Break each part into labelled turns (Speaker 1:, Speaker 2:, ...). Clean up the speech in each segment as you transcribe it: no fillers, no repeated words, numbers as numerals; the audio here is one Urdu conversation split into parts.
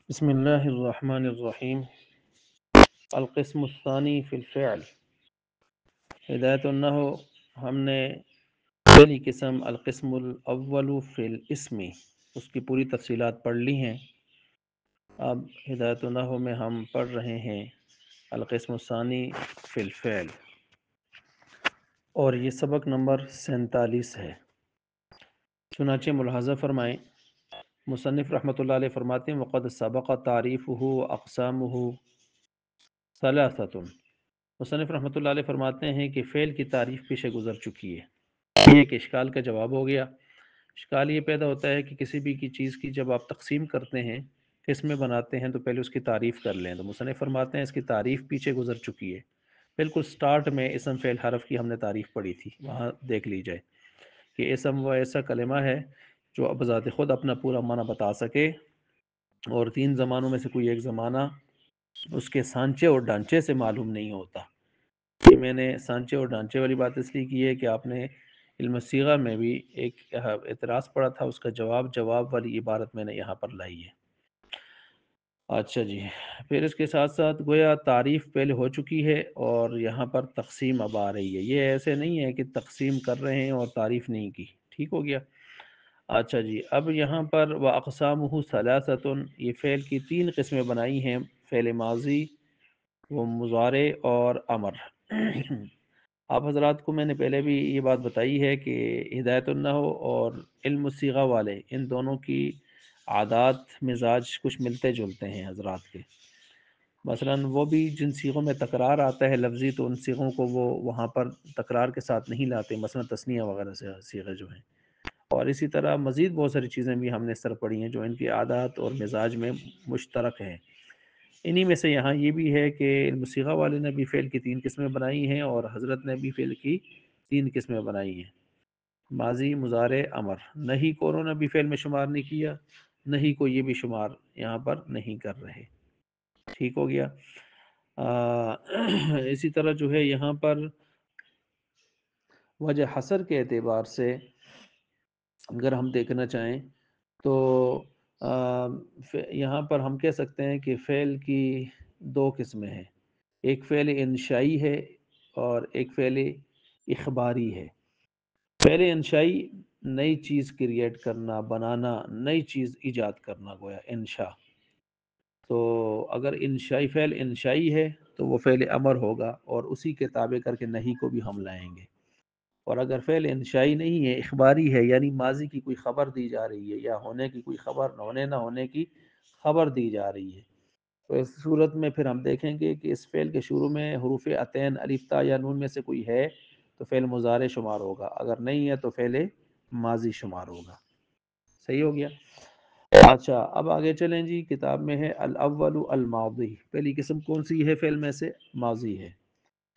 Speaker 1: بسم اللہ الرحمن الرحیم القسم الثانی فی الفعل ہدایت النحو ہم نے پہلی قسم القسم الاول فی الاسم اس کی پوری تفصیلات پڑھ لی ہیں۔ اب ہدایت النحو میں ہم پڑھ رہے ہیں القسم الثانی فی الفعل، اور یہ سبق نمبر 47 ہے۔ چنانچہ ملاحظہ فرمائیں، مصنف رحمۃ اللہ علیہ فرماتے ہیں وقد سبق تعریفہ اقسامہ ثلاثۃ۔ مصنف رحمۃ اللہ علیہ فرماتے ہیں کہ فعل کی تعریف پیچھے گزر چکی ہے۔ یہ ایک اشکال کا جواب ہو گیا۔ اشکال یہ پیدا ہوتا ہے کہ کسی بھی کی چیز کی جب آپ تقسیم کرتے ہیں، قسمیں بناتے ہیں، تو پہلے اس کی تعریف کر لیں۔ تو مصنف فرماتے ہیں اس کی تعریف پیچھے گزر چکی ہے۔ بالکل سٹارٹ میں اسم فعل حرف کی ہم نے تعریف پڑھی تھی، وہاں دیکھ لی جائے کہ اسم وہ ایسا کلمہ ہے جو بذات خود اپنا پورا معنی بتا سکے، اور تین زمانوں میں سے کوئی ایک زمانہ اس کے سانچے اور ڈھانچے سے معلوم نہیں ہوتا۔ یہ میں نے سانچے اور ڈھانچے والی بات اس لیے کی ہے کہ آپ نے علم الصیغہ میں بھی ایک اعتراض پڑا تھا، اس کا جواب والی عبارت میں نے یہاں پر لائی ہے۔ اچھا جی، پھر اس کے ساتھ ساتھ گویا تعریف پہلے ہو چکی ہے اور یہاں پر تقسیم اب آ رہی ہے۔ یہ ایسے نہیں ہے کہ تقسیم کر رہے ہیں اور تعریف نہیں کی، ٹھیک ہو گیا۔ اچھا جی، اب یہاں پر وَأَقْسَامُهُ ثَلَاثَةٌ، یہ فعل کی تین قسمیں بنائی ہیں، فعل ماضی، وہ مضارع اور امر۔ آپ حضرات کو میں نے پہلے بھی یہ بات بتائی ہے کہ ہدایت النحو اور علم الصیغہ والے، ان دونوں کی عادات مزاج کچھ ملتے جلتے ہیں حضرات کے۔ مثلا وہ بھی جن صیغوں میں تکرار آتا ہے لفظی، تو ان صیغوں کو وہ وہاں پر تکرار کے ساتھ نہیں لاتے، مثلا تثنیہ وغیرہ سے صیغے جو ہیں۔ اور اسی طرح مزید بہت ساری چیزیں بھی ہم نے اس طرح پڑھی ہیں جو ان کی عادات اور مزاج میں مشترک ہیں۔ انہی میں سے یہاں یہ بھی ہے کہ علم صیغہ والے نے بھی فعل کی تین قسمیں بنائی ہیں، اور حضرت نے بھی فعل کی تین قسمیں بنائی ہیں، ماضی، مضارع، امر۔ نہیں کو انہوں نے بھی فعل میں شمار نہیں کیا، نہیں کو یہ بھی شمار یہاں پر نہیں کر رہے، ٹھیک ہو گیا۔ اسی طرح جو ہے یہاں پر وجہ حصر کے اعتبار سے اگر ہم دیکھنا چاہیں تو یہاں پر ہم کہہ سکتے ہیں کہ فعل کی دو قسمیں ہیں، ایک فعل انشائی ہے اور ایک فعل اخباری ہے۔ فعل انشائی نئی چیز کریٹ کرنا، بنانا، نئی چیز ایجاد کرنا، گویا انشاء۔ تو اگر انشائی فعل انشائی ہے تو وہ فعل امر ہوگا، اور اسی کے تابع کر کے نہیں کو بھی ہم لائیں گے۔ اور اگر فعل انشائی نہیں ہے، اخباری ہے، یعنی ماضی کی کوئی خبر دی جا رہی ہے، یا ہونے کی کوئی خبر، ہونے نہ ہونے کی خبر دی جا رہی ہے، تو اس صورت میں پھر ہم دیکھیں گے کہ اس فعل کے شروع میں حروف عطین الف تا یا نون میں سے کوئی ہے تو فعل مضارع شمار ہوگا، اگر نہیں ہے تو فعل ماضی شمار ہوگا۔ صحیح ہو گیا۔ اچھا، اب آگے چلیں جی، کتاب میں ہے الاول الماضی، پہلی قسم کون سی ہے فعل میں سے؟ ماضی ہے۔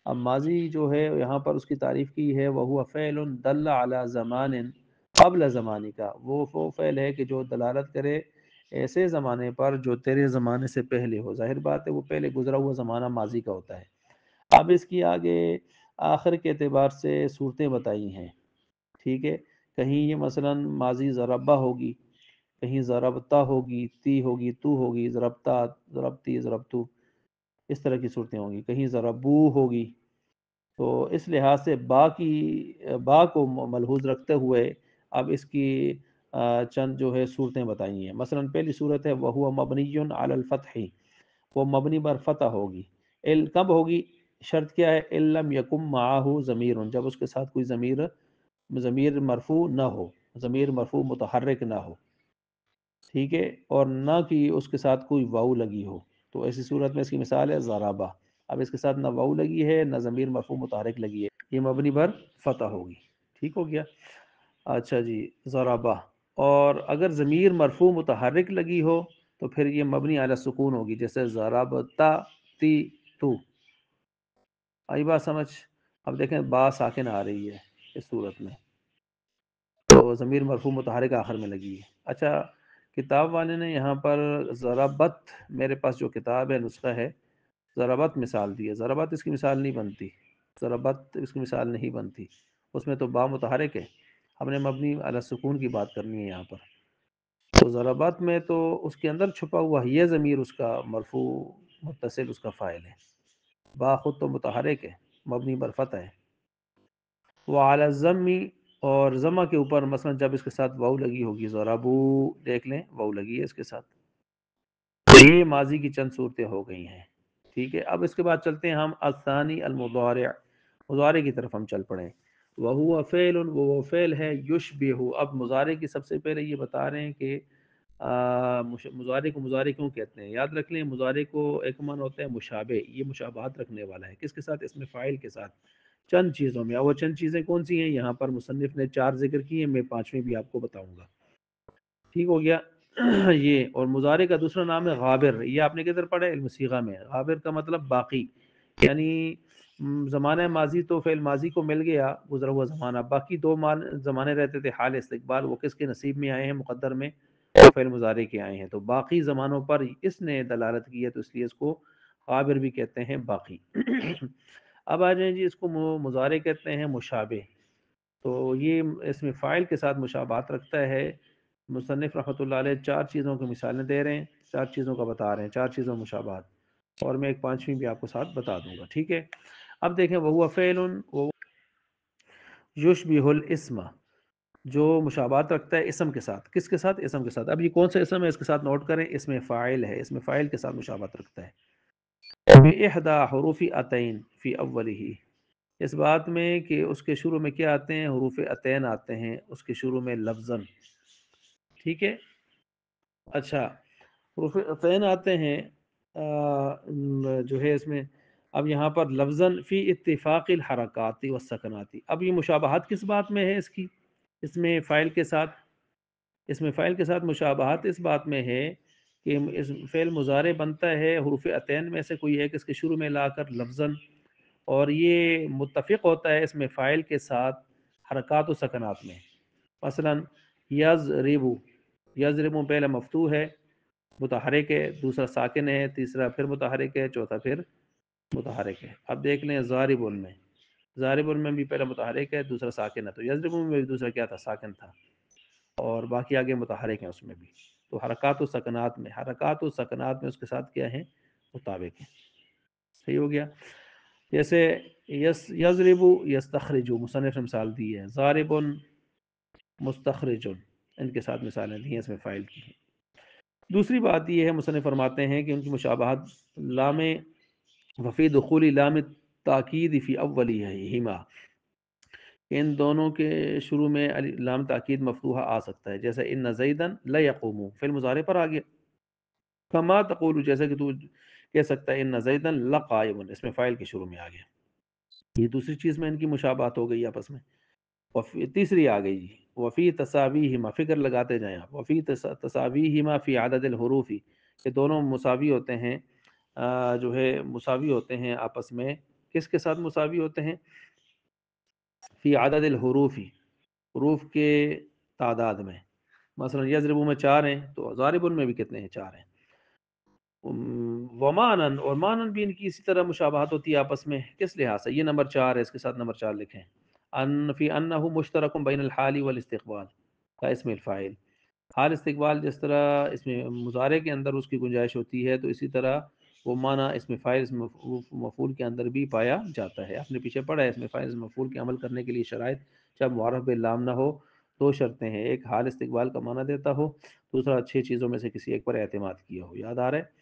Speaker 1: اب ماضی جو ہے یہاں پر اس کی تعریف کی ہے، وَهُوَ فعل دل علی زمان قبل زمانی کا، وہ فعل ہے کہ جو دلالت کرے ایسے زمانے پر جو تیرے زمانے سے پہلے ہو۔ ظاہر بات ہے وہ پہلے گزرا ہوا زمانہ ماضی کا ہوتا ہے۔ اب اس کی آگے آخر کے اعتبار سے صورتیں بتائی ہیں، ٹھیک ہے۔ کہیں یہ مثلا ماضی ضربہ ہوگی، کہیں ضربتا ہوگی، تی ہوگی، تو ہوگی، ضربتا، ضربتی، ضربتو، اس طرح کی صورتیں ہوں گی، کہیں ضربو ہوگی۔ تو اس لحاظ سے با کو ملحوظ رکھتے ہوئے اب اس کی چند جو ہے صورتیں بتائی ہیں۔ مثلا پہلی صورت ہے وَهُوَ مَبْنِيٌّ عَلَى الْفَتْحِ، وہ مبنی بر فتح ہوگی۔ کب ہوگی؟ شرط کیا ہے؟ إِن لَمْ يَكُن مَعَهُ ضمیر، جب اس کے ساتھ کوئی ضمیر مرفوع نہ ہو، ضمیر مرفوع متحرک نہ ہو، ٹھیک ہے، اور نہ کہ اس کے ساتھ کوئی واو لگی ہو۔ تو ایسی صورت میں اس کی مثال ہے ضربہ۔ اب اس کے ساتھ نہ واو لگی ہے نہ ضمیر مرفوع متحرک لگی ہے، یہ مبنی بر فتح ہوگی، ٹھیک ہو گیا۔ اچھا جی، ضربہ، اور اگر ضمیر مرفوع متحرک لگی ہو تو پھر یہ مبنی علی سکون ہوگی، جیسے ضربتا، تی، تو۔ آئی بات سمجھ؟ اب دیکھیں با ساکن آ رہی ہے اس صورت میں، تو ضمیر مرفوع متحرک آخر میں لگی ہے۔ اچھا، کتاب والے نے یہاں پر ضربت، میرے پاس جو کتاب ہے نسخہ ہے، ضربت مثال دی ہے، ضربت اس کی مثال نہیں بنتی، ضربت اس کی مثال نہیں بنتی، اس میں تو با متحرک ہے، ہم نے مبنی علی سکون کی بات کرنی ہے یہاں پر۔ تو ضربات میں تو اس کے اندر چھپا ہوا یہ ضمیر اس کا مرفوع متصل اس کا فاعل ہے، با خود تو متحرک ہے، مبنی بر فتح ہے، وعلی الضمی اور ضمہ کے اوپر مثلا جب اس کے ساتھ واو لگی ہوگی، ضربو دیکھ لیں واو لگی ہے اس کے ساتھ، یہ ماضی کی چند صورتیں ہو گئی ہیں، ٹھیک ہے۔ اب اس کے بعد چلتے ہیں ہم الثانی المضارع، مضارع کی طرف ہم چل پڑیں، وہو فعل، وہ فعل ہے یشبہ، اب مضارع کی سب سے پہلے یہ بتا رہے ہیں کہ مضارع کو مضارع کیوں کہتے ہیں، یاد رکھ لیں مضارع کو ایک معنی ہوتا ہے مشابہ، یہ مشابہت رکھنے والا ہے، کس کے ساتھ؟ اس میں فاعل کے ساتھ، چند چیزوں میں، اور وہ چند چیزیں کون سی ہیں؟ یہاں پر مصنف نے 4 ذکر کی ہیں، میں 5ویں بھی آپ کو بتاؤں گا، ٹھیک ہو گیا یہ۔ اور مضارع کا دوسرا نام ہے غابر، یہ آپ نے کدھر پڑھا ہے؟ علم صیغہ میں، غابر کا مطلب باقی، یعنی زمانہ ماضی تو فعل ماضی کو مل گیا گزرا ہوا زمانہ، باقی دو زمانے رہتے تھے حال استقبال، وہ کس کے نصیب میں آئے ہیں؟ مقدر میں، وہ فعل مضارع کے آئے ہیں، تو باقی زمانوں پر اس نے دلالت کی ہے، تو اس لیے اس کو غابر بھی کہتے ہیں، باقی اب آ جائیں جی، اس کو مضارع کہتے ہیں مشابہ، تو یہ اس میں فاعل کے ساتھ مشابہت رکھتا ہے۔ مصنف رحمۃ اللہ علیہ 4 چیزوں کی مثالیں دے رہے ہیں، 4 چیزوں کا بتا رہے ہیں، 4 چیزوں مشابہت، اور میں ایک 5ویں بھی آپ کو ساتھ بتا دوں گا، ٹھیک ہے۔ اب دیکھیں وہو فعل یشبہ الاسم، جو مشابہت رکھتا ہے اسم کے ساتھ، کس کے ساتھ؟ اسم کے ساتھ۔ اب یہ کون سا اسم ہے؟ اس کے ساتھ نوٹ کریں، اس میں فاعل ہے، اس میں فاعل کے ساتھ مشابہت رکھتا ہے، بِإِحْدَى حروف اتین فی اولہ، اس بات میں کہ اس کے شروع میں کیا آتے ہیں؟ حروف اتین آتے ہیں اس کے شروع میں لفظاً، ٹھیک ہے۔ اچھا، حروف اتین آتے ہیں جو ہے اس میں، اب یہاں پر لفظاً فی اتفاق الحرکاتی والسکناتی، اب یہ مشابہت کس بات میں ہے اس کی؟ اس میں فاعل کے ساتھ، اس میں فاعل کے ساتھ مشابہت اس بات میں ہے کہ اس فعل مضارع بنتا ہے حروف اتین میں سے کوئی ایک اس کے شروع میں لا کر لفظاً، اور یہ متفق ہوتا ہے اس میں فاعل کے ساتھ حرکات و سکنات میں، مثلا یضربو، یضربو پہلا مفتوح ہے متحرک ہے، دوسرا ساکن ہے، تیسرا پھر متحرک ہے، چوتھا پھر متحرک ہے۔ اب دیکھ لیں ضاربن میں، ضاربن میں بھی پہلا متحرک ہے، دوسرا ساکن ہے، تو یضربن میں بھی دوسرا کیا تھا؟ ساکن تھا، اور باقی آگے متحرک ہیں اس میں بھی، تو حرکات و سکنات میں، حرکات و سکنات میں اس کے ساتھ کیا ہے؟ مطابق ہے، صحیح ہو گیا۔ جیسے یضربو یستخرجو، مصنف نے مثال دی ہے، ضاربن مستخرجن، ان کے ساتھ مثالیں دی ہیں اس میں فاعل کی ہیں۔ دوسری بات یہ ہے، مصنف فرماتے ہیں کہ ان کی مشابہت لام وفی دخول لام تاکید فی اولیہما، ان دونوں کے شروع میں لام تاکید مفتوحہ آ سکتا ہے، جیسے ان زیدن لیقوم، فعل مضارع پر آ گیا، کما تقول، جیسے کہ تو کہہ سکتا ہے ان زیدن لقائم، اس میں فاعل کے شروع میں آ گیا، یہ دوسری چیز میں ان کی مشابہت ہو گئی آپس میں۔ تیسری آ گئی جی، وفی تساویہما، فکر لگاتے جائیں آپ، وفی تساویہما فی عدد الحروف، کہ دونوں مساوی ہوتے ہیں، جو ہے مساوی ہوتے ہیں آپس میں، کس کے ساتھ مساوی ہوتے ہیں؟ فی عدد الحروف، حروف کے تعداد میں، مثلا یضربو میں 4 ہیں، تو ضاربن میں بھی کتنے ہیں؟ 4 ہیں۔ ومانن، اور مانن بھی ان کی اسی طرح مشابہت ہوتی ہے آپس میں، کس لحاظ سے؟ یہ نمبر 4 ہے، اس کے ساتھ نمبر 4 لکھیں، ان فی انہ مشترک بین الحال والاستقبال کا اسم الفاعل، حال استقبال جس طرح اس میں مضارع کے اندر اس کی گنجائش ہوتی ہے، تو اسی طرح وہ معنی اس میں فاعل اس مفعول کے اندر بھی پایا جاتا ہے، آپ نے پیچھے پڑھا ہے اس میں فاعل اس مفعول کے عمل کرنے کے لیے شرائط، جب معرف باللام نہ ہو، 2 شرطیں ہیں، ایک حال استقبال کا معنی دیتا ہو، دوسرا 6 چیزوں میں سے کسی ایک پر اعتماد کیا ہو، یاد آ رہا ہے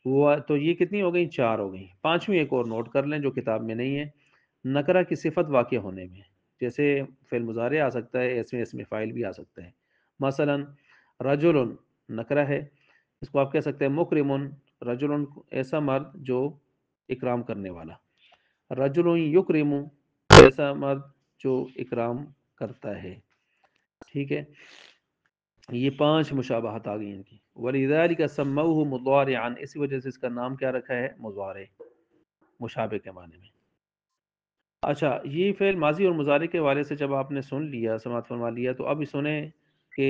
Speaker 1: وہ؟ تو یہ کتنی ہو گئی؟ 4 ہو گئی۔ 5ویں ایک اور نوٹ کر لیں جو کتاب میں نہیں ہے، نکرہ کی صفت واقع ہونے میں، جیسے فعل مضارع آ سکتا ہے، اس میں فاعل بھی آ سکتا ہے، مثلا رجل نکرہ ہے، اس کو آپ کہہ سکتے ہیں مکرم، رجل ایسا مرد جو اکرام کرنے والا، رجل یکرم ایسا مرد جو اکرام کرتا ہے، ٹھیک ہے۔ یہ 5 مشابہت آ گئی ان کی، وَلِذَلِكَ سَمَّوْهُ مُضَارِعًا، اسی وجہ سے اس کا نام کیا رکھا ہے؟ مضارع، مشابہ کے معنی میں۔ اچھا، یہ فعل ماضی اور مضارع کے حوالے سے جب آپ نے سن لیا، سماعت فرما لیا، تو اب سنیں کہ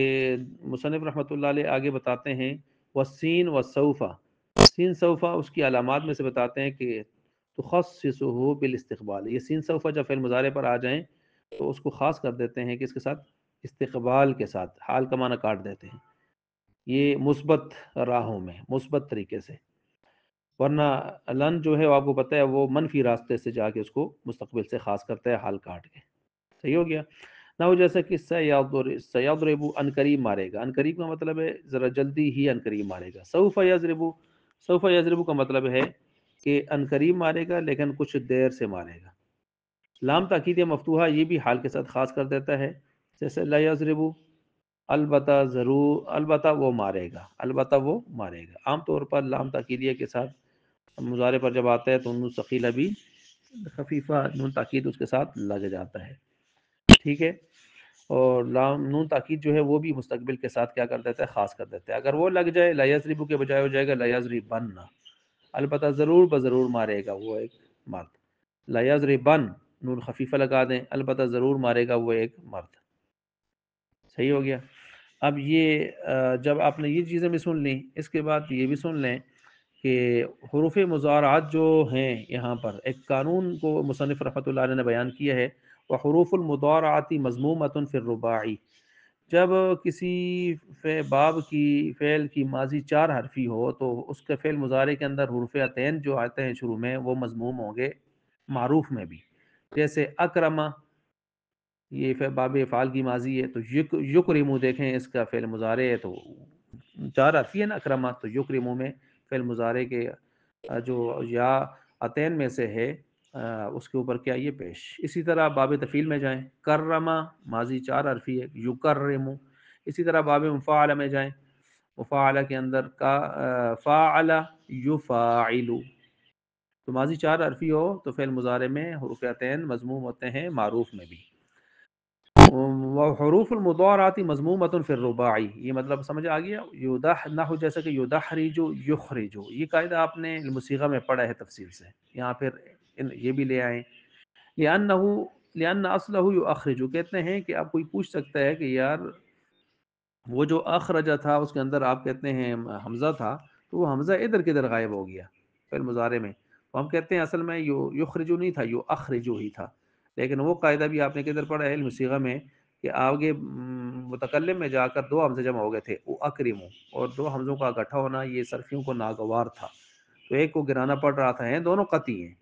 Speaker 1: مصنف رحمۃ اللہ علیہ آگے بتاتے ہیں والسین والسوفہ، سین سوفہ اس کی علامات میں سے بتاتے ہیں کہ تخصصہ بالاستقبال، یہ سین سوفہ جب فعل مضارع پر آ جائیں تو اس کو خاص کر دیتے ہیں کہ اس کے ساتھ استقبال کے ساتھ، حال کا معنی کاٹ دیتے ہیں، یہ مثبت راہوں میں، مثبت طریقے سے، ورنہ لن جو ہے وہ آپ کو پتہ ہے وہ منفی راستے سے جا کے اس کو مستقبل سے خاص کرتا ہے، حال کاٹ کے. صحیح ہو گیا. نہ وہ جیسا کہ سیضربو ان قریب مارے گا، ان قریب کا مطلب ہے ذرا جلدی ہی ان قریب مارے گا. سوف یضربو، سوف یضربو کا مطلب ہے کہ ان قریب مارے گا لیکن کچھ دیر سے مارے گا. لام تاکید مفتوحہ یہ بھی حال کے ساتھ خاص کر دیتا ہے، جیسے لا یضربو، البتہ ضرور، البتہ وہ مارے گا، البتہ وہ مارے گا. عام طور پر لام تاکیدیہ کے ساتھ مضارع پر جب آتا ہے تو نون ثقیلہ بھی خفیفہ نون تاکید اس کے ساتھ لگ جاتا ہے. ٹھیک ہے. اور لام نون تاکید جو ہے وہ بھی مستقبل کے ساتھ کیا کر دیتا ہے، خاص کر دیتا ہے. اگر وہ لگ جائے لا یضربو کے بجائے ہو جائے گا لا یضربن، البتہ ضرور بضرور مارے گا وہ ایک مرد. لا یضربن نون خفیفہ لگا دیں، البتہ ضرور مارے گا وہ ایک مرد. صحیح ہو گیا. اب یہ جب آپ نے یہ چیزیں بھی سن لیں، اس کے بعد یہ بھی سن لیں کہ حروف مضارعات جو ہیں یہاں پر ایک قانون کو مصنف رحمۃ اللہ علیہ نے بیان کیا ہے، وحروف المضارعات مضمومۃ فی الرباعی. جب کسی باب کی فعل کی ماضی چار حرفی ہو تو اس کے فعل مضارع کے اندر حروف عطین جو آتے ہیں شروع میں وہ مضموم ہوں گے معروف میں بھی. جیسے اکرما، یہ باب افعال کی ماضی ہے تو یکرمو، دیکھیں اس کا فعل مضارع ہے تو چار حرفی ہے نا اکرما، تو یکرمو میں فعل مضارع کے جو یا عطین میں سے ہے اس کے اوپر کیا یہ پیش. اسی طرح باب تفعیل میں جائیں، کرما ماضی چار حرفی ہے، یکرمو. اسی طرح باب مفاعلہ میں جائیں، مفاعلہ کے اندر کا فاعل یفاعل، تو ماضی چار حرفی ہو تو فعل مضارع میں حروف عطین مضموم ہوتے ہیں معروف میں بھی. وحروف المضارعات مضمومۃ فی الرباعی، یہ مطلب سمجھ آ گیا. یودح نحو جیسا کہ یدحرج یخرج، یہ قاعدہ آپ نے علم صیغہ میں پڑھا ہے تفصیل سے، یہاں پھر یہ بھی لے آئیں. لأن اصلہ یؤخرج، کہتے ہیں کہ آپ کوئی پوچھ سکتا ہے کہ یار وہ جو اخرجہ تھا اس کے اندر آپ کہتے ہیں حمزہ تھا، تو وہ حمزہ ادھر کدھر غائب ہو گیا فعل مضارع میں. تو ہم کہتے ہیں اصل میں یخرجو نہیں تھا، یؤخرجو ہی تھا. لیکن وہ قاعدہ بھی آپ نے کدھر پڑھا ہے علم صیغہ میں کہ آگے متکلم میں جا کر دو حمزے جمع ہو گئے تھے، اکرمو، اور دو حمزوں کا اکٹھا ہونا یہ صرفیوں کو ناگوار تھا، تو ایک کو گرانا پڑ رہا تھا. ہیں دونوں قطعی ہیں،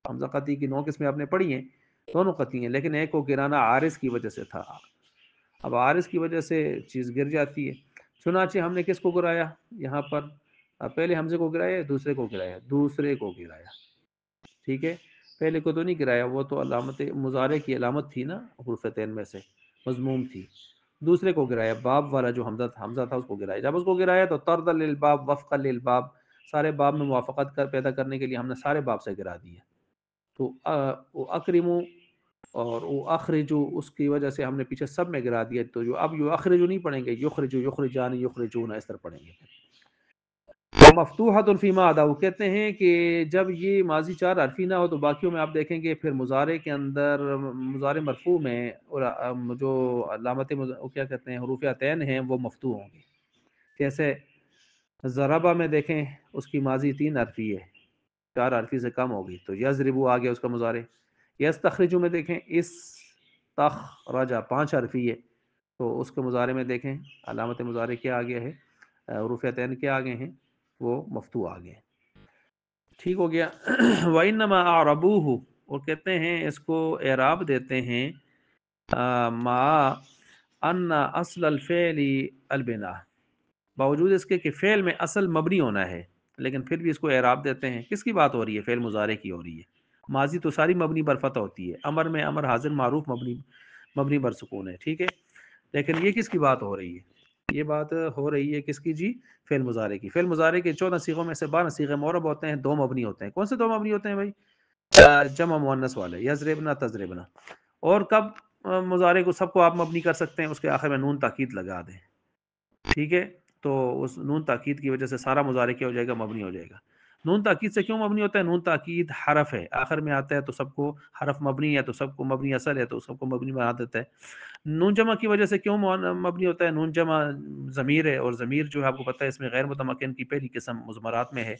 Speaker 1: حمزہ قطعی کی 9 قسمیں آپ نے پڑھی ہیں، دونوں قطعی ہیں، لیکن ایک کو گرانا عارض کی وجہ سے تھا. اب عارض کی وجہ سے چیز گر جاتی ہے. چنانچہ ہم نے کس کو گرایا یہاں پر، پہلے حمزے کو گرایا، دوسرے کو گرایا، دوسرے کو گرایا. ٹھیک ہے. پہلے کو تو نہیں گرایا، وہ تو علامت مضارع کی علامت تھی نا حروف عطین میں سے، مضموم تھی. دوسرے کو گرایا، باب والا جو حمزہ تھا اس کو گرایا. جب اس کو گرایا تو طرد للباب وفق للباب، سارے باب میں موافقت پیدا کرنے کے لیے ہم نے سارے باب سے گرا دیا. تو اکرمو اور اخرجو اس کی وجہ سے ہم نے پیچھے سب میں گرا دیا. تو جو اب اخرجو نہیں پڑھیں گے، یخرجو یخرجان یخرجون اس طرح پڑھیں گے. مفتوحۃ فیما عدا، وہ کہتے ہیں کہ جب یہ ماضی چار حرفی نہ ہو تو باقیوں میں آپ دیکھیں گے پھر مضارع کے اندر مضارع مرفوع میں اور جو علامت کیا کہتے ہیں حروف عطین ہیں وہ مفتوح ہوں گے. جیسے ضربہ میں دیکھیں اس کی ماضی تین حرفی ہے، چار حرفی سے کم ہوگی تو یضربو آ گیا اس کا مضارع. یستخرجو میں دیکھیں اس تخرجا پانچ حرفی ہے تو اس کے مضارع میں دیکھیں علامت مضارع کیا آگے ہے، حروف عطین کیا آگے ہیں، وہ مفتوح آگے. ٹھیک ہو گیا. وَإِنَّمَا أَعْرَبُوهُ، اور کہتے ہیں اس کو اعراب دیتے ہیں مَا أَنَّ أَصْلَ الْفِعْلِ الْبِنَاء، باوجود اس کے کہ فعل میں اصل مبنی ہونا ہے لیکن پھر بھی اس کو اعراب دیتے ہیں. کس کی بات ہو رہی ہے؟ فعل مضارع کی ہو رہی ہے. ماضی تو ساری مبنی بر فتح ہوتی ہے، امر میں امر حاضر معروف مبنی بر سکون ہے. ٹھیک ہے. لیکن یہ کس کی بات ہو رہی ہے؟ یہ بات ہو رہی ہے کس کی جی؟ فعل مضارع کی. فعل مضارع کے 14 صیغوں میں سے 12 صیغے معرب ہوتے ہیں، 2 مبنی ہوتے ہیں. کون سے 2 مبنی ہوتے ہیں بھائی؟ جمع مؤنث والے، یضربنا تضربنا. اور کب مضارع کو سب کو آپ مبنی کر سکتے ہیں؟ اس کے آخر میں نون تاکید لگا دیں. ٹھیک ہے. تو اس نون تاکید کی وجہ سے سارا مضارع کیا ہو جائے گا؟ مبنی ہو جائے گا. نون تاکید سے کیوں مبنی ہوتا ہے؟ نون تاکید حرف ہے، آخر میں آتا ہے تو سب کو حرف مبنی ہے تو سب کو مبنی اصل ہے تو سب کو مبنی بنا دیتا ہے. نون جمع کی وجہ سے کیوں مبنی ہوتا ہے؟ نون جمع ضمیر ہے، اور ضمیر جو ہے آپ کو پتہ ہے اس میں غیر متمکن کی پہلی قسم مضمرات میں ہے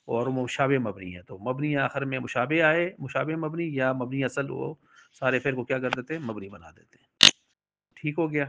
Speaker 1: اور وہ مشابہ مبنی ہے. تو مبنی آخر میں مشابہ آئے، مشابہ مبنی یا مبنی اصل، وہ سارے فعل کو کیا کر دیتے ہیں؟ مبنی بنا دیتے ہیں. ٹھیک ہو گیا.